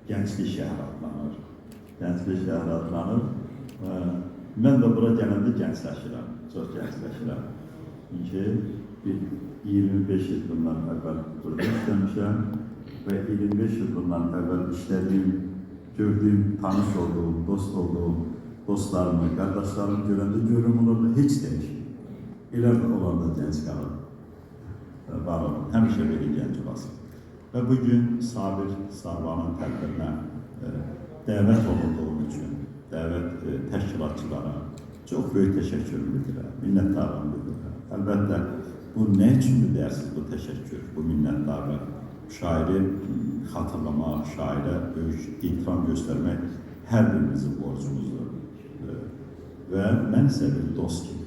Gənclik şəhər adlanır. Gənclik şəhər adlanır. Mən də bura gələndə gəncləşirəm, çox gəncləşirəm. Çünki 25 il bundan əvvəl burada işləmişəm və 25 il bundan əvvəl işlədiyim, gördüyüm, tanış olduğum, dost olduğum dostlarımı, qardaşlarımı görəndə görürüm, onlar da heç dəyişmir. Elə də onlar da gənc qalır. Var olun, həmişə belə gənc olasın. Və bugün Sabir Sarvanın tədbirinə dəvət olunduğum üçün, dəvət təşkilatçılara çox böyük təşəkkür bildirəm, minnətdarlığımı bildirəm. Əlbəttə, bu nə üçündür deyirsiniz bu təşəkkür, bu minnətdarlıq? Şairi xatırlamaq, şairə böyük ehtiram göstərmək hər birimizin borcumuzdur. Və mən isə bir dost kimi,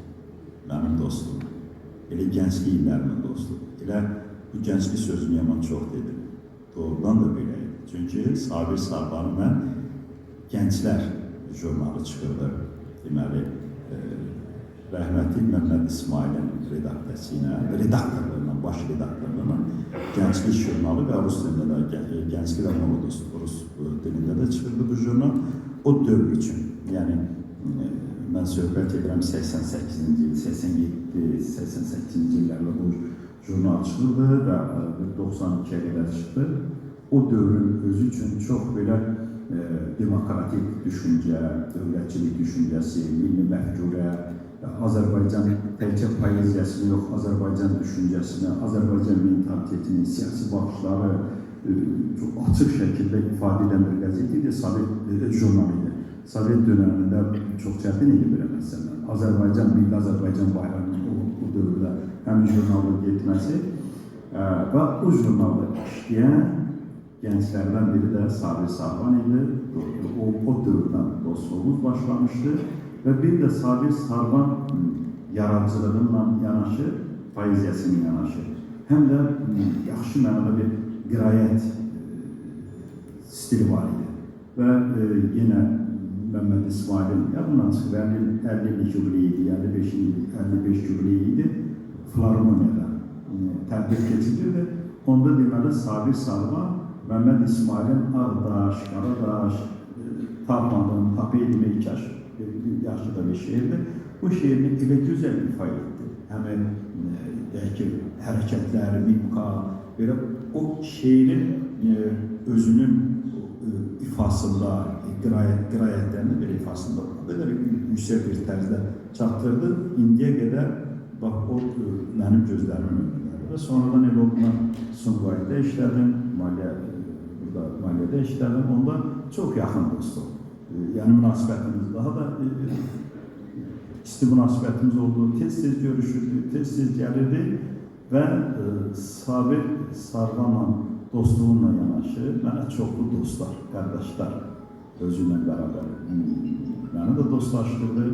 mənim dostum, elə gənclik illərimin dostu. Elə bu gənclik sözünü yaman çox dedim. Doğrudan da beləydi. Çünki Sabir Sarvanı mən Gənclər jurnalı çıxırdı. Deməli, rəhmətli Məhəmməd İsmailin redaktorluğundan, baş redaktorluğundan Gənclik jurnalı və rus dilində də, Gənclik və Molodus rus dilində də çıxırdı bu jurnal. O dövr üçün, yəni mən söhbət edirəm 88-ci il, 87, 88-ci illərlə bu jurnal çıxırdı və 92-yə qədər çıxdı. O dövrün özü üçün çox belə demokratik düşüncə, dövlətçilik düşüncəsi, milli məfkurə, Azərbaycan təkcə poeziyasını yox, Azərbaycan düşüncəsini, Azərbaycan mentalitetini, siyasi baxışları çox açıq şəkildə ifadə edən bir qəzet idi, Sovet jurnalı idi. Sovet dövründə çox çətin idi bir məsələn. Azərbaycan, milli Azərbaycan bayrağının o dövrdə həm jurnalda getməsi və o jurnalda işləyən gənclərdən biri də Sabir Sarvan idi. O dövrdən dostluğumuz başlamışdı və bir də Sabir Sarvan yaradıcılığıyla yanaşı, poeziyasının yanaşı, həm də yaxşı mənada bir qirayət stili var idi. Və yenə Məhəmməd İsmailin yadından çıxıb 50 jubileyi idi, 55 jubileyi idi, Filarmoniyada tədbir keçirilirdi. Onda deməli Sabir Sarvan Məhəmməd İsmailin Ağdaş, Qaradaş, Tapmadım, Tapeydim, yaxşı da bir şeirdir. Bu şeirini elə gözəl ifadə etdi. Həmin hərəkətləri, mimika, belə o şeirin özünün ifasında, qirayətlərinin bir ifasında o qədər yüksək bir tərzdə çatdırdı. İndiyə qədər bax, o mənim gözlərimin önündə. Və sonradan elə olduğundan Sumqayıtda işlədim, maliyyədə işlədim. Onda çox yaxın dostum. Yəni münasibətimiz daha da isti münasibətimiz oldu. Tez-tez görüşürdük, tez-tez gəlirdi və Sabir Sarvanla dostluğunla yanaşı mənə çoxlu dostlar, qardaşlar özüylə bərabər məni də dostlaşdırdı.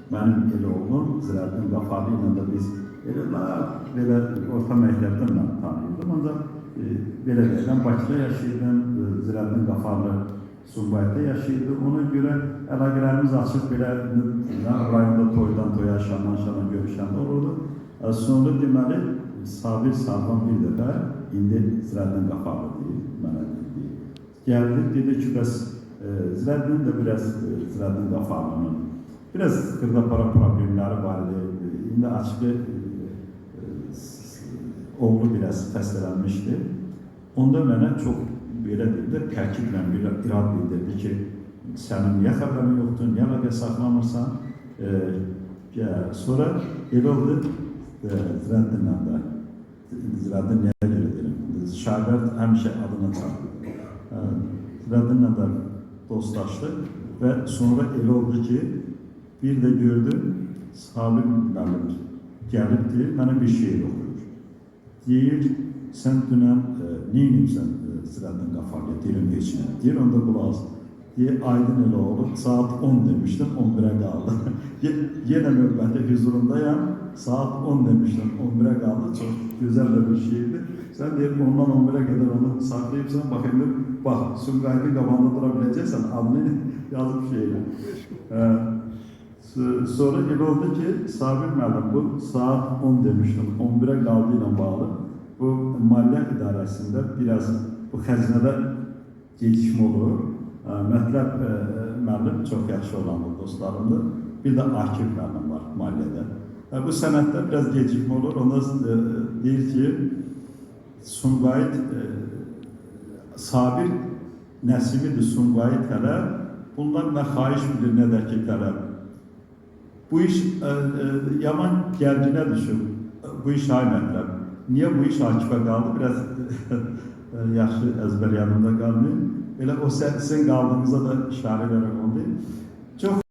Mənim elə oğlum Zirəddin Qafarlı ilə də biz belə orta məktəbdən mən tanıyırdım. Ancaq belə mən Bakıda yaşayırdım, Zirəddin Qafarlı Sumqayıtda yaşayırdı. Ona görə əlaqələrimiz açıq belə rayonda toydan toya, şandan şana görüşəndə olurdu. Sonra deməli Sabir Sarvan bir dəfə indi Zirəddin Qafarlı deyil, mənə deyil. Gəldi, dedi ki, bəs Zirəddin də biraz Zirəddin Qafarlının biraz xırda-para problemləri var idi. İndi açıqı oğlu biraz xəstələnmişdi. Onda mənə çox belə deyildi, təkidlə bir irad bildirdi ki, sənin niyə xəbərin yoxdur, niyə əlaqə saxlamırsan? Sonra elə oldu Zirəddinlə də. Zirəddin niyə görə deyirəm? Şaibət həmişə adına çağırdı. Zirəddinlə də dostlaşdıq və sonra elə oldu ki, bir də gördüm, Sabir müəllim gəlibdir, mənə bir şeir oxuyur. Deyir, sən dünən neynimsən Zirəddin Qafarlıya, deyirəm heç nə. Deyir, onda qulaq. Deyir, aydın elə olub, saat 10 demişdim, 11'ə qaldı. Yenə növbəti hüzurundayam, saat 10 demişdim, 11'ə qaldı. Çox gözəl də bir şeydir. Sən deyir, ondan 11'ə qədər onu saklayıbsan, baxayım, bax, Sumqayıtın qabağında dura biləcəksən, adını yazıb şeylə. Sonra elə oldu ki, Sabir müəllim bu saat 10 demişdim, 11'ə qaldı ilə bağlı. Bu maliyyə idarəsində biraz bu xəzinədə gecikmə olur. Mətləb müəllim çox yaxşı olan dostlarımdır. Bir də Akif müəllim var maliyyədə. Bu sənəddə biraz gecikmə olur. Onda deyir ki, Sumqayıt Sabir Nəsimidir Sumqayıt tələb. Bunlar nə xahiş bilir, nə də ki tələb. Bu iş yaman gərginə düşür. Bu iş ay mətləb. Niyə bu iş Akifə qaldı? Biraz yaxşı əzbər yanımda qalmayın. Elə o sizin qaldığınıza da işarə verək oldu. Çox